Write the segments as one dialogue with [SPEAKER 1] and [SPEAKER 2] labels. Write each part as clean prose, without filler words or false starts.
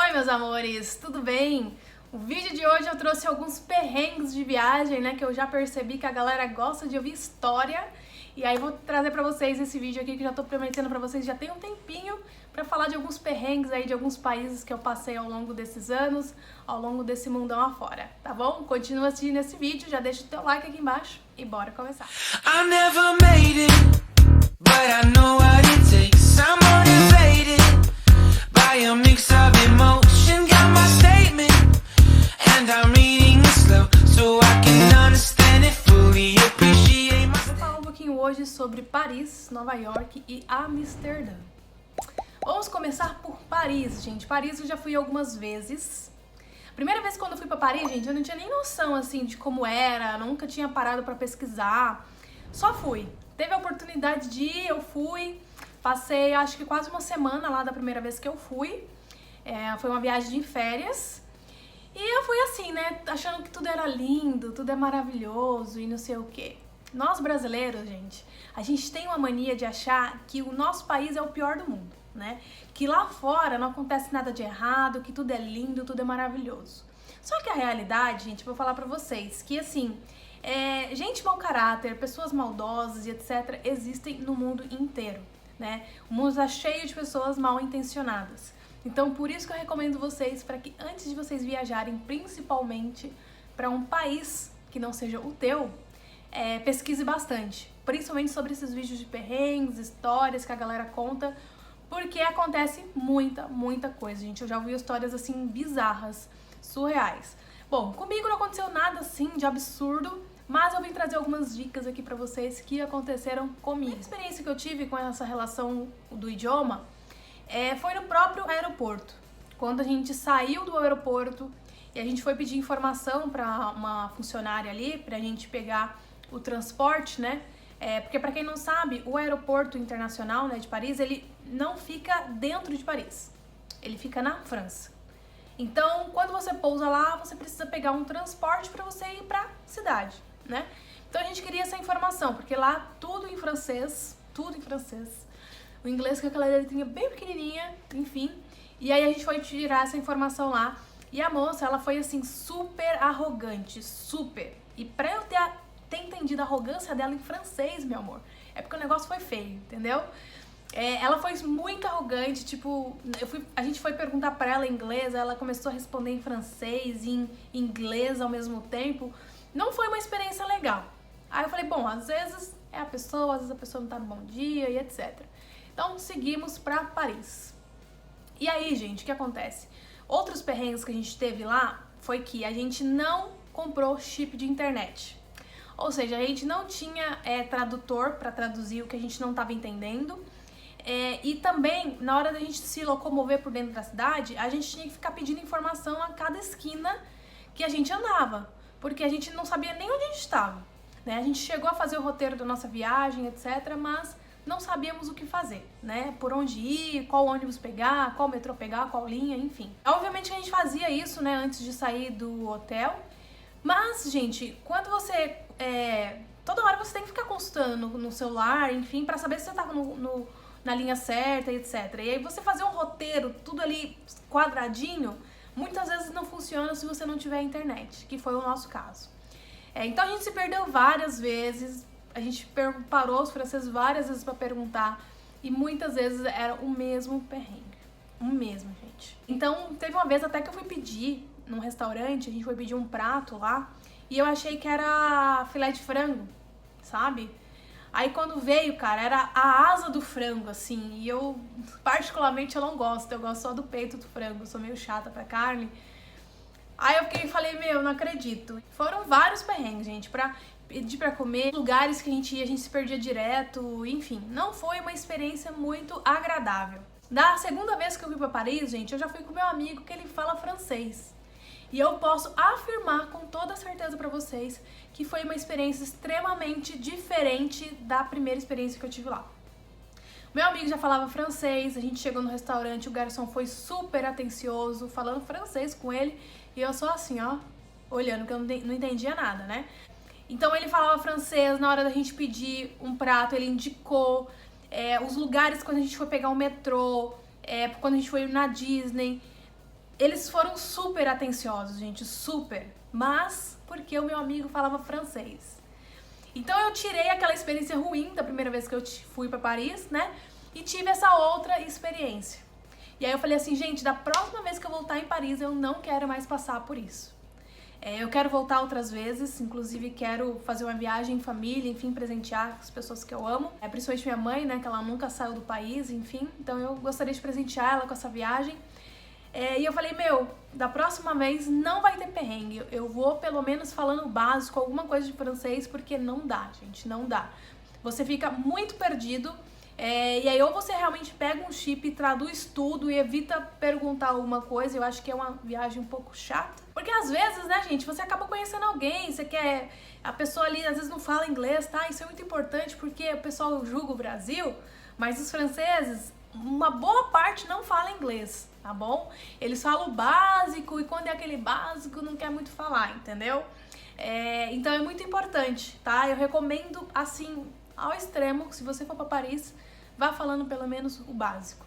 [SPEAKER 1] Oi, meus amores, tudo bem? O vídeo de hoje eu trouxe alguns perrengues de viagem, né? Que eu já percebi que a galera gosta de ouvir história. E aí vou trazer pra vocês esse vídeo aqui que já tô prometendo pra vocês já tem um tempinho pra falar de alguns perrengues aí de alguns países que eu passei ao longo desses anos, ao longo desse mundão afora, tá bom? Continua assistindo esse vídeo, já deixa o teu like aqui embaixo e bora começar.
[SPEAKER 2] I never made it, but I know what it takes. I'm motivated by a mix of emotion. Got my statement, and I'm reading it slow so I can understand it fully. Appreciate my.
[SPEAKER 1] Vou falar um pouquinho hoje sobre Paris, Nova York e Amsterdã. Vamos começar por Paris, gente. Paris eu já fui algumas vezes. Primeira vez quando eu fui pra Paris, gente, eu não tinha nem noção, assim, de como era. Nunca tinha parado pra pesquisar. Só fui. Teve a oportunidade de ir, eu fui. Passei, acho que quase uma semana lá da primeira vez que eu fui. Foi uma viagem de férias. E eu fui assim, né, achando que tudo era lindo, tudo é maravilhoso e não sei o quê. Nós brasileiros, gente, a gente tem uma mania de achar que o nosso país é o pior do mundo, né? Que lá fora não acontece nada de errado, que tudo é lindo, tudo é maravilhoso. Só que a realidade, gente, vou falar pra vocês que assim, gente mau caráter, pessoas maldosas e etc. existem no mundo inteiro, né? O mundo está cheio de pessoas mal intencionadas. Então, por isso que eu recomendo vocês para que antes de vocês viajarem, principalmente para um país que não seja o teu, pesquise bastante, principalmente sobre esses vídeos de perrengues, histórias que a galera conta, porque acontece muita coisa, gente. Eu já ouvi histórias assim bizarras, surreais. Bom, comigo não aconteceu nada assim de absurdo, mas eu vim trazer algumas dicas aqui pra vocês que aconteceram comigo. A experiência que eu tive com essa relação do idioma foi no próprio aeroporto. Quando a gente saiu do aeroporto e a gente foi pedir informação pra uma funcionária ali, pra gente pegar o transporte, né? Porque pra quem não sabe, o aeroporto internacional, né, de Paris, ele não fica dentro de Paris. Ele fica na França. Então, quando você pousa lá, você precisa pegar um transporte pra você ir pra cidade, né? Então a gente queria essa informação, porque lá tudo em francês, o inglês com aquela letrinha bem pequenininha, enfim. E aí a gente foi tirar essa informação lá. E a moça, ela foi assim, super arrogante, super. E pra eu ter entendido a arrogância dela em francês, meu amor, é porque o negócio foi feio, entendeu? Ela foi muito arrogante, tipo, a gente foi perguntar pra ela em inglês, ela começou a responder em francês e em inglês ao mesmo tempo. Não foi uma experiência legal. Aí eu falei, bom, às vezes é a pessoa, às vezes a pessoa não tá no bom dia e etc. Então seguimos pra Paris. E aí, gente, o que acontece? Outros perrengues que a gente teve lá foi que a gente não comprou chip de internet. Ou seja, a gente não tinha tradutor pra traduzir o que a gente não tava entendendo. E também, na hora da gente se locomover por dentro da cidade, a gente tinha que ficar pedindo informação a cada esquina que a gente andava, porque a gente não sabia nem onde a gente estava, né? A gente chegou a fazer o roteiro da nossa viagem, etc., mas não sabíamos o que fazer, né? Por onde ir, qual ônibus pegar, qual metrô pegar, qual linha, enfim. Obviamente que a gente fazia isso, né, antes de sair do hotel, mas, gente, quando você... toda hora você tem que ficar consultando no celular, enfim, pra saber se você tava na linha certa, etc. E aí você fazer um roteiro, tudo ali quadradinho, muitas vezes não funciona se você não tiver internet, que foi o nosso caso. Então a gente se perdeu várias vezes, a gente parou os franceses várias vezes pra perguntar, e muitas vezes era o mesmo perrengue. O mesmo, gente. Então teve uma vez até que eu fui pedir num restaurante, a gente foi pedir um prato lá, e eu achei que era filé de frango, sabe? Aí quando veio, cara, era a asa do frango, assim, e eu, particularmente, eu não gosto, eu gosto só do peito do frango, eu sou meio chata pra carne. Aí eu falei, meu, não acredito. Foram vários perrengues, gente, pra pedir pra comer, lugares que a gente ia, a gente se perdia direto, enfim, não foi uma experiência muito agradável. Da segunda vez que eu fui pra Paris, gente, eu já fui com meu amigo que ele fala francês. E eu posso afirmar com toda certeza pra vocês que foi uma experiência extremamente diferente da primeira experiência que eu tive lá. Meu amigo já falava francês, a gente chegou no restaurante, o garçom foi super atencioso, falando francês com ele, e eu só assim, ó, olhando, que eu não entendia nada, né? Então ele falava francês, na hora da gente pedir um prato, ele indicou os lugares quando a gente foi pegar o metrô, quando a gente foi na Disney. Eles foram super atenciosos, gente, super. Mas porque o meu amigo falava francês. Então eu tirei aquela experiência ruim da primeira vez que eu fui pra Paris, né? E tive essa outra experiência. E aí eu falei assim, gente, da próxima vez que eu voltar em Paris, eu não quero mais passar por isso. Eu quero voltar outras vezes, inclusive quero fazer uma viagem em família, enfim, presentear as pessoas que eu amo. Principalmente minha mãe, né, que ela nunca saiu do país, enfim. Então eu gostaria de presentear ela com essa viagem. E eu falei, da próxima vez não vai ter perrengue. Eu vou pelo menos falando o básico, alguma coisa de francês, porque não dá, gente, não dá. Você fica muito perdido. E aí ou você realmente pega um chip, traduz tudo e evita perguntar alguma coisa. Eu acho que é uma viagem um pouco chata. Porque às vezes, né, gente, você acaba conhecendo alguém, você quer... A pessoa ali às vezes não fala inglês, tá? Isso é muito importante porque o pessoal julga o Brasil, mas os franceses, uma boa parte não fala inglês, tá bom? Eles falam o básico e quando é aquele básico não quer muito falar, entendeu? Então é muito importante, tá? Eu recomendo, assim, ao extremo, se você for pra Paris, vá falando pelo menos o básico,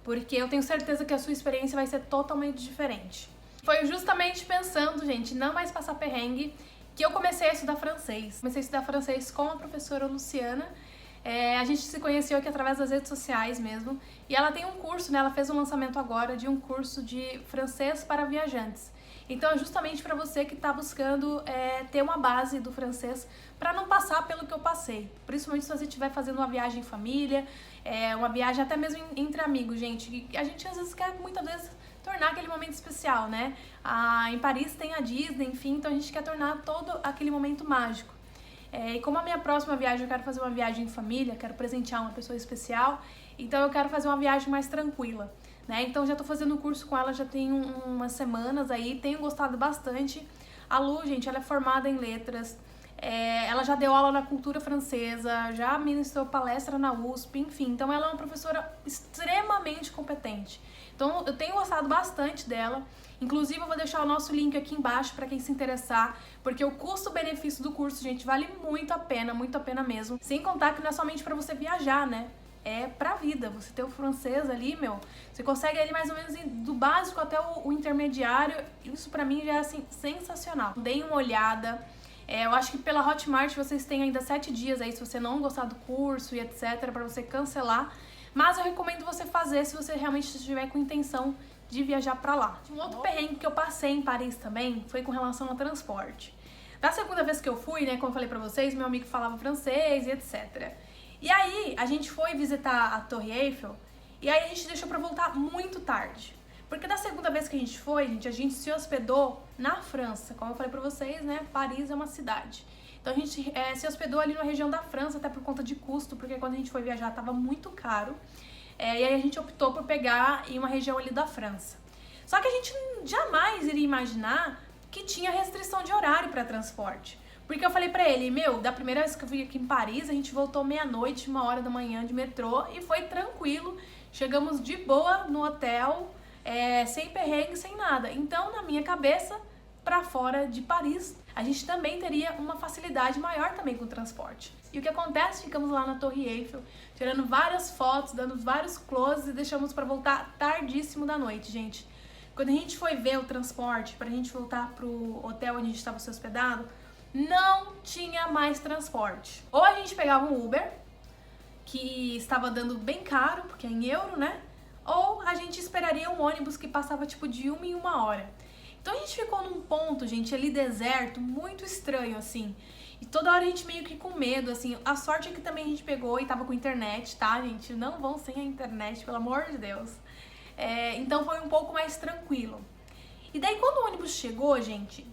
[SPEAKER 1] porque eu tenho certeza que a sua experiência vai ser totalmente diferente. Foi justamente pensando, gente, não mais passar perrengue, que eu comecei a estudar francês. Comecei a estudar francês com a professora Luciana. A gente se conheceu aqui através das redes sociais mesmo, e ela tem um curso, né? Ela fez um lançamento agora de um curso de francês para viajantes. Então é justamente para você que está buscando ter uma base do francês para não passar pelo que eu passei. Principalmente se você estiver fazendo uma viagem em família, uma viagem até mesmo entre amigos, gente. A gente às vezes quer muitas vezes tornar aquele momento especial, né? Em Paris tem a Disney, enfim, então a gente quer tornar todo aquele momento mágico. E como a minha próxima viagem eu quero fazer uma viagem em família, quero presentear uma pessoa especial, então eu quero fazer uma viagem mais tranquila. Né? Então já tô fazendo o curso com ela já tem umas semanas aí, tenho gostado bastante. A Lu, gente, ela é formada em letras, ela já deu aula na cultura francesa, já ministrou palestra na USP, enfim, então ela é uma professora extremamente competente. Então eu tenho gostado bastante dela, inclusive eu vou deixar o nosso link aqui embaixo para quem se interessar, porque o custo-benefício do curso, gente, vale muito a pena mesmo. Sem contar que não é somente para você viajar, né? É pra vida, você ter o francês ali, você consegue ali mais ou menos do básico até o intermediário, isso pra mim já é assim, sensacional. Deem uma olhada, eu acho que pela Hotmart vocês têm ainda 7 dias aí, se você não gostar do curso e etc, pra você cancelar, mas eu recomendo você fazer se você realmente estiver com intenção de viajar pra lá. Um outro perrengue que eu passei em Paris também foi com relação ao transporte. Da segunda vez que eu fui, né, como eu falei pra vocês, meu amigo falava francês e etc. E aí, a gente foi visitar a Torre Eiffel, e aí a gente deixou pra voltar muito tarde. Porque da segunda vez que a gente foi, a gente se hospedou na França. Como eu falei pra vocês, né, Paris é uma cidade. Então a gente se hospedou ali na região da França, até por conta de custo, porque quando a gente foi viajar tava muito caro. E aí a gente optou por pegar em uma região ali da França. Só que a gente jamais iria imaginar que tinha restrição de horário pra transporte. Porque eu falei pra ele, da primeira vez que eu fui aqui em Paris, a gente voltou meia-noite, 1h da manhã de metrô e foi tranquilo. Chegamos de boa no hotel, sem perrengue, sem nada. Então, na minha cabeça, pra fora de Paris, a gente também teria uma facilidade maior também com o transporte. E o que acontece? Ficamos lá na Torre Eiffel, tirando várias fotos, dando vários closes e deixamos pra voltar tardíssimo da noite, gente. Quando a gente foi ver o transporte, pra gente voltar pro hotel onde a gente estava se hospedado, não tinha mais transporte. Ou a gente pegava um Uber, que estava dando bem caro, porque é em euro, né? Ou a gente esperaria um ônibus que passava tipo de 1 em 1 hora. Então a gente ficou num ponto, gente, ali deserto, muito estranho, assim. E toda hora a gente meio que com medo, assim. A sorte é que também a gente pegou e tava com internet, tá, gente? Não vão sem a internet, pelo amor de Deus. Então foi um pouco mais tranquilo. E daí quando o ônibus chegou, gente,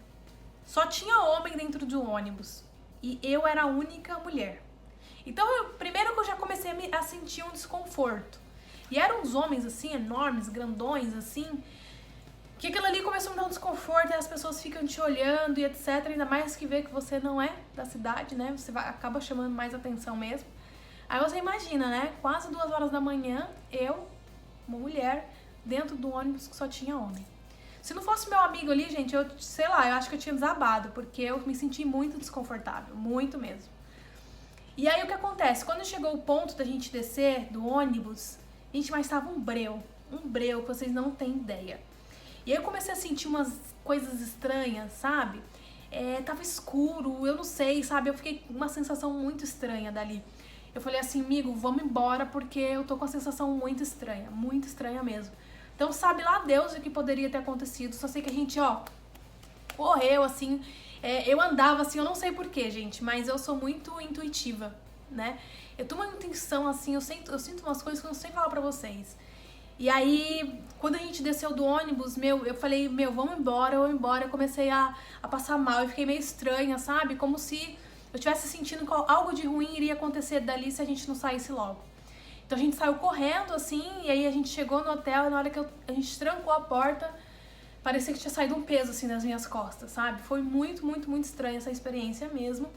[SPEAKER 1] só tinha homem dentro do ônibus e eu era a única mulher. Então, primeiro que eu já comecei a sentir um desconforto. E eram uns homens, assim, enormes, grandões, assim, que aquilo ali começou a me dar um desconforto, e as pessoas ficam te olhando e etc. Ainda mais que vê que você não é da cidade, né? Você acaba chamando mais atenção mesmo. Aí você imagina, né? Quase 2h da manhã, eu, uma mulher, dentro do ônibus que só tinha homem. Se não fosse meu amigo ali, gente, eu acho que eu tinha desabado, porque eu me senti muito desconfortável, muito mesmo. E aí o que acontece? Quando chegou o ponto da gente descer do ônibus, gente, mas tava um breu, que vocês não têm ideia. E aí eu comecei a sentir umas coisas estranhas, sabe? Tava escuro, eu não sei, sabe? Eu fiquei com uma sensação muito estranha dali. Eu falei assim, amigo, vamos embora porque eu tô com uma sensação muito estranha mesmo. Então sabe lá Deus o que poderia ter acontecido, só sei que a gente, correu assim, eu andava assim, eu não sei porquê, gente, mas eu sou muito intuitiva, né? Eu tenho uma intuição assim, eu sinto umas coisas que eu não sei falar pra vocês. E aí, quando a gente desceu do ônibus, eu falei, vamos embora, eu comecei a passar mal, eu fiquei meio estranha, sabe? Como se eu estivesse sentindo que algo de ruim iria acontecer dali se a gente não saísse logo. Então a gente saiu correndo, assim, e aí a gente chegou no hotel, e na hora que a gente trancou a porta, parecia que tinha saído um peso, assim, nas minhas costas, sabe? Foi muito, muito, muito estranha essa experiência mesmo.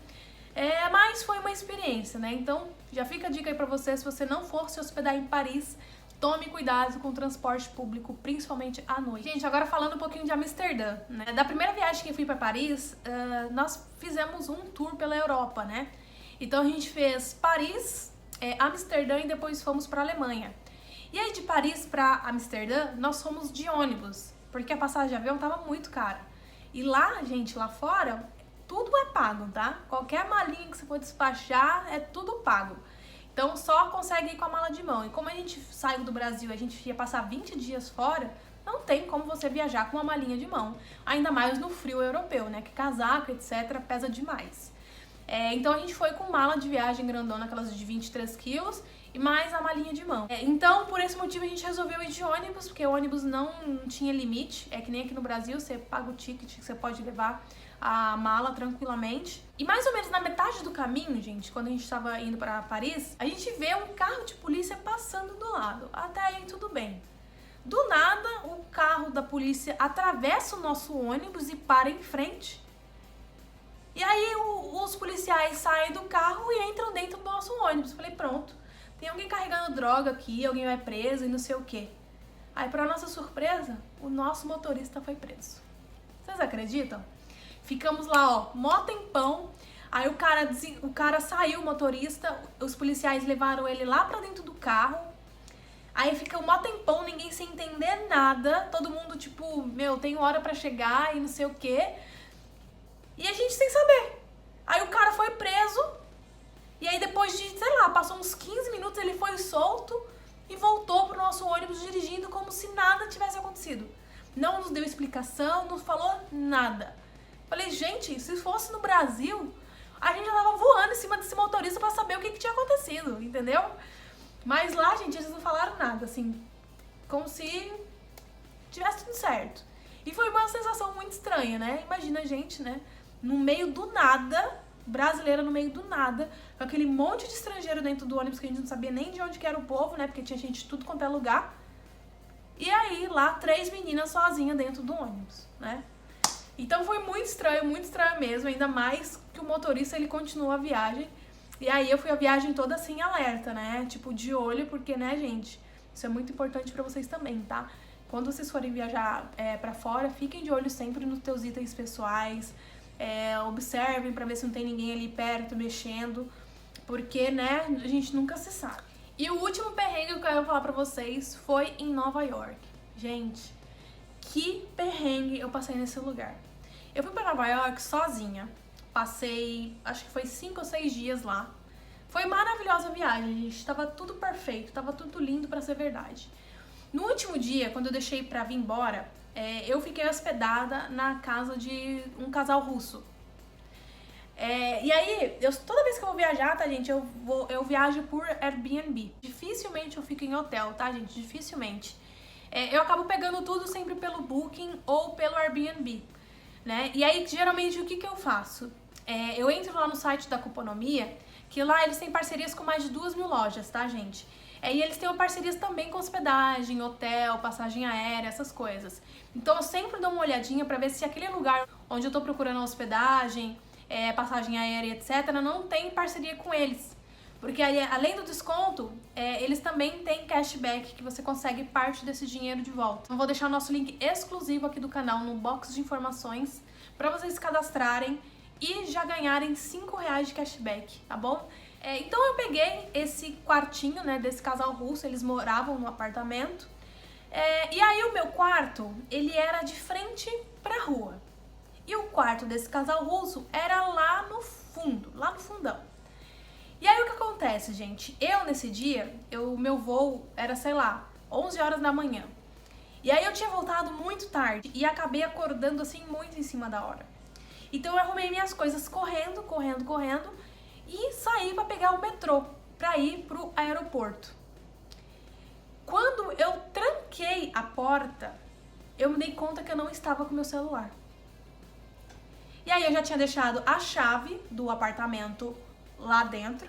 [SPEAKER 1] Mas foi uma experiência, né? Então, já fica a dica aí pra você, se você não for se hospedar em Paris, tome cuidado com o transporte público, principalmente à noite. Gente, agora falando um pouquinho de Amsterdã, né? Da primeira viagem que eu fui pra Paris, nós fizemos um tour pela Europa, né? Então a gente fez Paris, Amsterdã e depois fomos pra Alemanha. E aí de Paris pra Amsterdã, nós fomos de ônibus, porque a passagem de avião tava muito cara. E lá, gente, lá fora, tudo é pago, tá? Qualquer malinha que você for despachar, é tudo pago. Então só consegue ir com a mala de mão. E como a gente saiu do Brasil, a gente ia passar 20 dias fora, não tem como você viajar com uma malinha de mão. Ainda mais no frio europeu, né? Que casaco, etc, pesa demais. Então a gente foi com mala de viagem grandona, aquelas de 23 quilos, e mais a malinha de mão. Então, por esse motivo, a gente resolveu ir de ônibus, porque o ônibus não tinha limite. É que nem aqui no Brasil, você paga o ticket que você pode levar a mala tranquilamente. E mais ou menos na metade do caminho, gente, quando a gente estava indo para Paris, a gente vê um carro de polícia passando do lado. Até aí tudo bem. Do nada, o carro da polícia atravessa o nosso ônibus e para em frente. E aí os policiais saem do carro e entram dentro do nosso ônibus. Falei, pronto, tem alguém carregando droga aqui, alguém vai preso e não sei o quê. Aí, para nossa surpresa, o nosso motorista foi preso. Vocês acreditam? Ficamos lá, mó tempão. Aí o cara saiu, o motorista, os policiais levaram ele lá pra dentro do carro. Aí fica um mó tempão, ninguém sem entender nada. Todo mundo tipo, tem hora pra chegar e não sei o quê. E a gente sem saber. Aí o cara foi preso. E aí depois de, sei lá, passou uns 15 minutos, ele foi solto e voltou pro nosso ônibus dirigindo como se nada tivesse acontecido. Não nos deu explicação, não falou nada. Falei, gente, se fosse no Brasil, a gente já tava voando em cima desse motorista pra saber o que tinha acontecido, entendeu? Mas lá, gente, eles não falaram nada, assim, como se tivesse tudo certo. E foi uma sensação muito estranha, né? Imagina a gente, né, no meio do nada, brasileira no meio do nada, com aquele monte de estrangeiro dentro do ônibus que a gente não sabia nem de onde que era o povo, né? Porque tinha gente de tudo quanto é lugar. E aí, lá, 3 meninas sozinhas dentro do ônibus, né? Então foi muito estranho mesmo, ainda mais que o motorista, ele continuou a viagem. E aí eu fui a viagem toda assim, alerta, né? Tipo, de olho, porque, né, gente, isso é muito importante pra vocês também, tá? Quando vocês forem viajar pra fora, fiquem de olho sempre nos teus itens pessoais, observem pra ver se não tem ninguém ali perto, mexendo, porque, né, a gente nunca se sabe. E o último perrengue que eu quero falar pra vocês foi em Nova York. Gente, que perrengue eu passei nesse lugar. Eu fui pra Nova York sozinha, passei, acho que foi 5 ou 6 dias lá. Foi maravilhosa a viagem, gente, tava tudo perfeito, tava tudo lindo pra ser verdade. No último dia, quando eu deixei pra vir embora, eu fiquei hospedada na casa de um casal russo. E aí, toda vez que eu vou viajar, tá, gente, eu viajo por Airbnb. Dificilmente eu fico em hotel, tá, gente, dificilmente. Eu acabo pegando tudo sempre pelo Booking ou pelo Airbnb, né? E aí, geralmente, o que eu faço? Eu entro lá no site da Cuponomia, que lá eles têm parcerias com mais de 2.000 lojas, tá, gente? E eles têm parcerias também com hospedagem, hotel, passagem aérea, essas coisas. Então, eu sempre dou uma olhadinha pra ver se aquele lugar onde eu tô procurando hospedagem, passagem aérea, etc., não tem parceria com eles. Porque aí, além do desconto, eles também têm cashback, que você consegue parte desse dinheiro de volta. Então, vou deixar o nosso link exclusivo aqui do canal no box de informações para vocês se cadastrarem e já ganharem R$5 de cashback, tá bom? Então eu peguei esse quartinho, né, desse casal russo, eles moravam no apartamento. E aí o meu quarto, ele era de frente pra rua. E o quarto desse casal russo era lá no fundo, lá no fundão. E aí o que acontece, gente? Eu, nesse dia, meu voo era, sei lá, 11 horas da manhã. E aí eu tinha voltado muito tarde e acabei acordando, assim, muito em cima da hora. Então eu arrumei minhas coisas correndo e saí pra pegar o metrô, pra ir pro aeroporto. Quando eu tranquei a porta, eu me dei conta que eu não estava com meu celular. E aí eu já tinha deixado a chave do apartamento lá dentro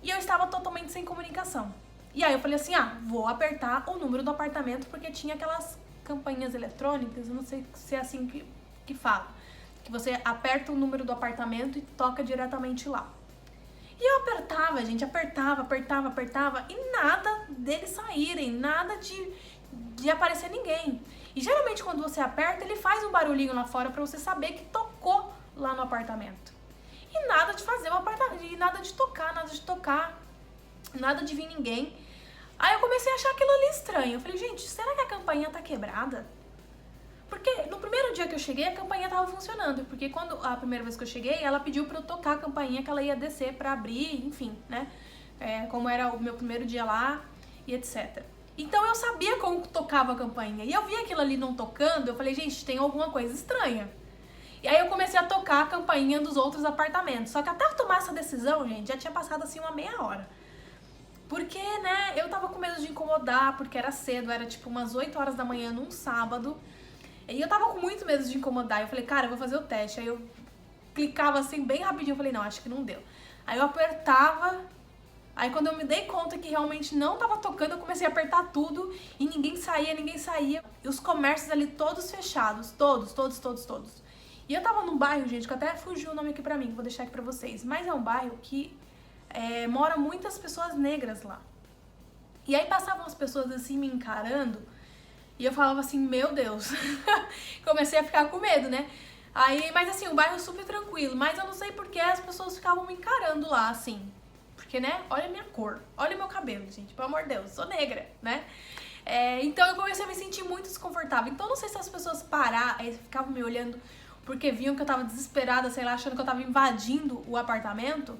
[SPEAKER 1] e eu estava totalmente sem comunicação. E aí eu falei assim, vou apertar o número do apartamento, porque tinha aquelas campainhas eletrônicas, eu não sei se é assim que fala, que você aperta o número do apartamento e toca diretamente lá. E eu apertava, gente, apertava e nada deles saírem, nada de aparecer ninguém. E geralmente quando você aperta, ele faz um barulhinho lá fora pra você saber que tocou lá no apartamento. E nada de fazer o apartamento, e nada de tocar, nada de vir ninguém. Aí eu comecei a achar aquilo ali estranho. Eu falei, gente, será que a campainha tá quebrada? Porque no primeiro dia que eu cheguei, a campainha tava funcionando. Porque quando a primeira vez que eu cheguei, ela pediu pra eu tocar a campainha, que ela ia descer pra abrir, enfim, né? Como era o meu primeiro dia lá e etc. Então eu sabia como tocava a campainha. E eu vi aquilo ali não tocando, eu falei, gente, tem alguma coisa estranha. E aí eu comecei a tocar a campainha dos outros apartamentos. Só que até eu tomar essa decisão, gente, já tinha passado assim uma meia hora. Porque, né, eu tava com medo de incomodar, porque era cedo, era tipo umas 8 horas da manhã num sábado. E eu tava com muito medo de incomodar. Eu falei, cara, eu vou fazer o teste. Aí eu clicava assim bem rapidinho, eu falei, não, acho que não deu. Aí eu apertava. Aí quando eu me dei conta que realmente não tava tocando, eu comecei a apertar tudo e ninguém saía. E os comércios ali todos fechados, todos. E eu tava num bairro, gente, que até fugiu o nome aqui pra mim, vou deixar aqui pra vocês. Mas é um bairro que mora muitas pessoas negras lá. E aí passavam as pessoas assim me encarando e eu falava assim, meu Deus. Comecei a ficar com medo, né? Mas assim, o bairro é super tranquilo, mas eu não sei porque as pessoas ficavam me encarando lá, assim. Porque, né, olha a minha cor, olha o meu cabelo, gente, pelo amor de Deus, sou negra, né? Então eu comecei a me sentir muito desconfortável. Então não sei se as pessoas ficavam me olhando porque viam que eu tava desesperada, sei lá, achando que eu tava invadindo o apartamento,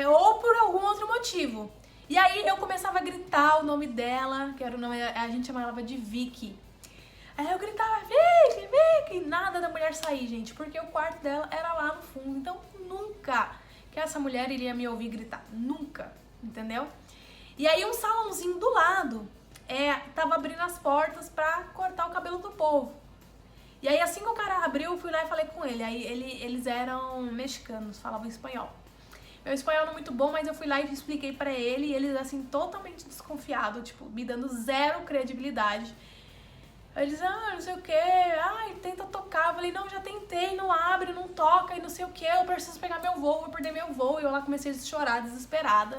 [SPEAKER 1] ou por algum outro motivo. E aí eu começava a gritar o nome dela, que era o nome, a gente chamava de Vicky. Aí eu gritava, Vicky, e nada da mulher sair, gente, porque o quarto dela era lá no fundo. Então nunca que essa mulher iria me ouvir gritar, nunca, entendeu? E aí um salãozinho do lado tava abrindo as portas pra cortar o cabelo do povo. E aí assim que o cara abriu, eu fui lá e falei com ele. Aí eles eram mexicanos, falavam espanhol. Meu espanhol não é muito bom, mas eu fui lá e expliquei pra ele, e eles assim, totalmente desconfiados, tipo, me dando zero credibilidade. Eles, não sei o que, tenta tocar. Eu falei, não, já tentei, não abre, não toca, e não sei o que, eu preciso pegar meu voo, vou perder meu voo. E eu lá comecei a chorar, desesperada,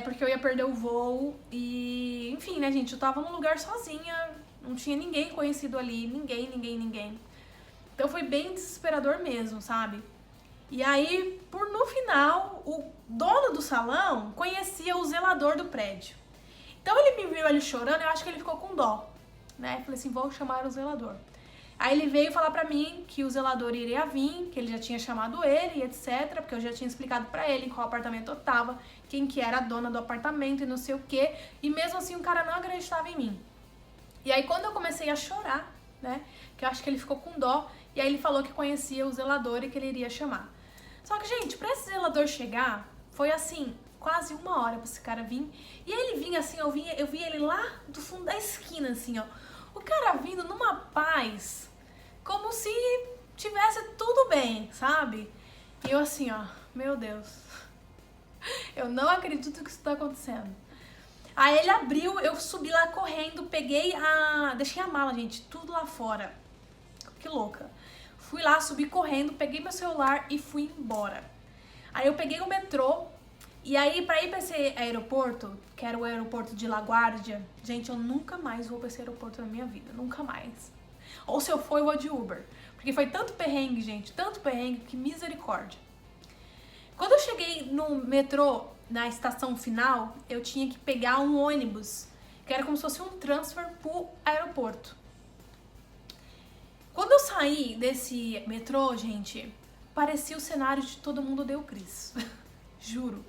[SPEAKER 1] porque eu ia perder o voo. E, enfim, né, gente, eu tava num lugar sozinha, não tinha ninguém conhecido ali, ninguém. Então foi bem desesperador mesmo, sabe? E aí, no final, o dono do salão conhecia o zelador do prédio. Então ele me viu ali chorando, eu acho que ele ficou com dó, né? Falei assim, vou chamar o zelador. Aí ele veio falar pra mim que o zelador iria vir, que ele já tinha chamado ele e etc, porque eu já tinha explicado pra ele em qual apartamento eu tava, quem que era a dona do apartamento e não sei o quê. E mesmo assim o cara não acreditava em mim. E aí quando eu comecei a chorar, né, que eu acho que ele ficou com dó, e aí ele falou que conhecia o zelador e que ele iria chamar. Só que, gente, pra esse zelador chegar, foi assim, quase 1 hora pra esse cara vir. E aí ele vinha assim, eu vi ele lá do fundo da esquina, assim, ó. O cara vindo numa paz, como se tivesse tudo bem, sabe? E eu assim, ó, meu Deus, eu não acredito que isso tá acontecendo. Aí ele abriu, eu subi lá correndo, deixei a mala, gente, tudo lá fora. Que louca. Fui lá, subi correndo, peguei meu celular e fui embora. Aí eu peguei o metrô, e aí pra ir pra esse aeroporto, que era o aeroporto de LaGuardia, gente, eu nunca mais vou pra esse aeroporto na minha vida, nunca mais. Ou se eu for, eu vou de Uber. Porque foi tanto perrengue, gente, tanto perrengue, que misericórdia. Quando eu cheguei no metrô, na estação final, eu tinha que pegar um ônibus que era como se fosse um transfer pro aeroporto. Quando eu saí desse metrô, gente, parecia o cenário de Todo Mundo Odeia o Chris. Juro.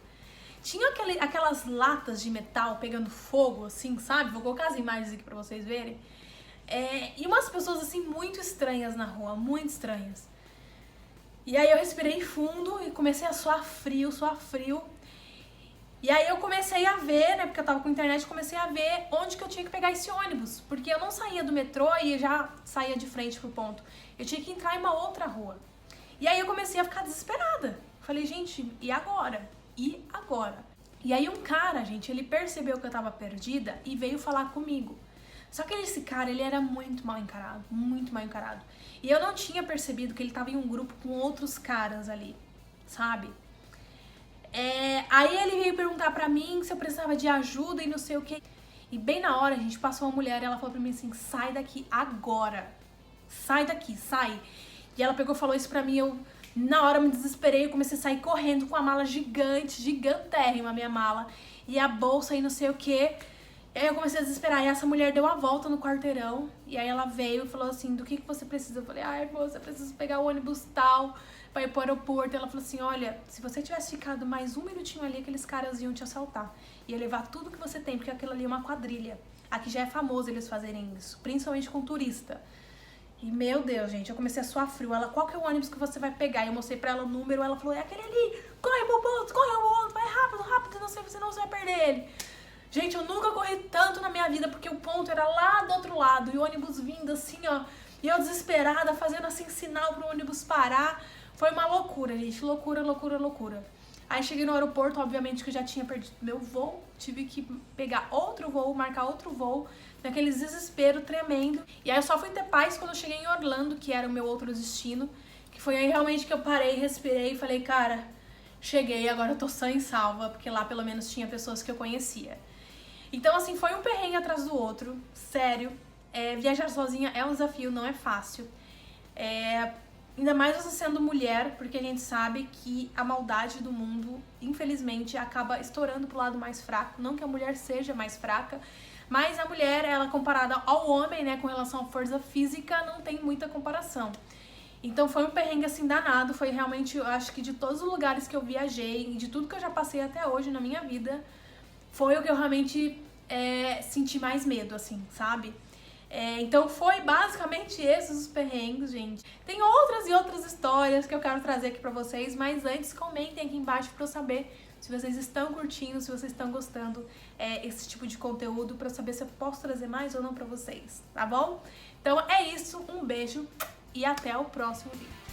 [SPEAKER 1] Tinha aquelas latas de metal pegando fogo, assim, sabe? Vou colocar as imagens aqui pra vocês verem. E umas pessoas, assim, muito estranhas na rua, muito estranhas. E aí eu respirei fundo e comecei a suar frio. E aí eu comecei a ver, né, porque eu tava com internet, comecei a ver onde que eu tinha que pegar esse ônibus. Porque eu não saía do metrô e já saía de frente pro ponto. Eu tinha que entrar em uma outra rua. E aí eu comecei a ficar desesperada. Falei, gente, e agora? E agora? E aí um cara, gente, ele percebeu que eu tava perdida e veio falar comigo. Só que esse cara, ele era muito mal encarado, muito mal encarado. E eu não tinha percebido que ele tava em um grupo com outros caras ali, sabe? Aí ele veio perguntar pra mim se eu precisava de ajuda e não sei o que. E bem na hora, a gente passou uma mulher e ela falou pra mim assim, sai daqui agora. Sai daqui, sai. E ela pegou e falou isso pra mim, eu na hora me desesperei, eu comecei a sair correndo com a mala gigante, gigantérrima a minha mala. E a bolsa e não sei o que. E aí eu comecei a desesperar, e essa mulher deu a volta no quarteirão, e aí ela veio e falou assim, do que você precisa? Eu falei, ai moça, eu preciso pegar o ônibus tal, pra ir pro aeroporto. Ela falou assim, olha, se você tivesse ficado mais um minutinho ali, aqueles caras iam te assaltar. Ia levar tudo que você tem, porque aquilo ali é uma quadrilha. Aqui já é famoso eles fazerem isso, principalmente com turista. E meu Deus, gente, eu comecei a suar frio. Ela, qual que é o ônibus que você vai pegar? Eu mostrei pra ela o número, ela falou, é aquele ali, corre pro ponto, vai rápido, não sei, senão você vai perder ele. Gente, eu nunca corri tanto na minha vida, porque o ponto era lá do outro lado, e o ônibus vindo assim, ó, e eu desesperada, fazendo assim sinal pro ônibus parar. Foi uma loucura, gente, loucura. Aí cheguei no aeroporto, obviamente que eu já tinha perdido meu voo, tive que pegar outro voo, marcar outro voo, naquele desespero tremendo. E aí eu só fui ter paz quando eu cheguei em Orlando, que era o meu outro destino, que foi aí realmente que eu parei, respirei e falei, cara, cheguei, agora eu tô sã e salva, porque lá pelo menos tinha pessoas que eu conhecia. Então, assim, foi um perrengue atrás do outro, sério. Viajar sozinha é um desafio, não é fácil. Ainda mais você sendo mulher, porque a gente sabe que a maldade do mundo, infelizmente, acaba estourando pro lado mais fraco. Não que a mulher seja mais fraca, mas a mulher, ela comparada ao homem, né, com relação à força física, não tem muita comparação. Então foi um perrengue assim danado, foi realmente, eu acho que de todos os lugares que eu viajei e de tudo que eu já passei até hoje na minha vida, foi o que eu realmente senti mais medo, assim, sabe? Então foi basicamente esses os perrengues, gente. Tem outras e outras histórias que eu quero trazer aqui pra vocês, mas antes comentem aqui embaixo pra eu saber se vocês estão curtindo, se vocês estão gostando esse tipo de conteúdo, pra eu saber se eu posso trazer mais ou não pra vocês, tá bom? Então é isso, um beijo e até o próximo vídeo.